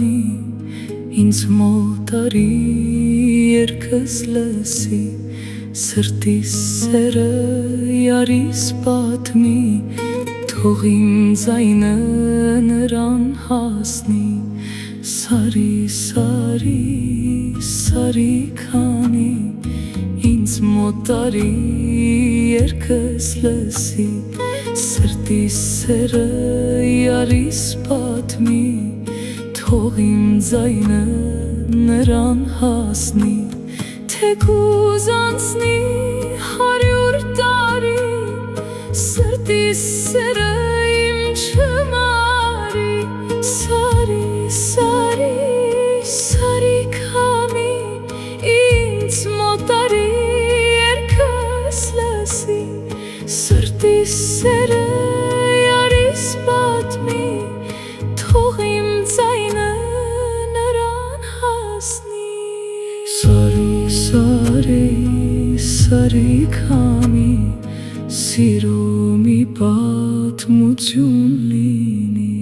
պատմի, ինձ մոտ արի երկս լսի, սրտիս սերը յարիս պատմի, թող իմ ձայնը նրան հասնի, սարի, սարի, սարի քանի, ինձ մոտ արի երկս լսի, սրտիս սերը յարիս պատմի, թող իմ ձայնը նրան հասնի, թեկուզ անցնի 100 տարի, սրտիս սերը իմ չմարի, սարի, սարի, սարի քամի, ինձ մոտ արի երկս լսի, սրտիս սերը յարիս պատմի, թող իմ ձայնը նրան հասնի, սարի, սարի, սարի քամի, սիրո մի պատմություն լինի։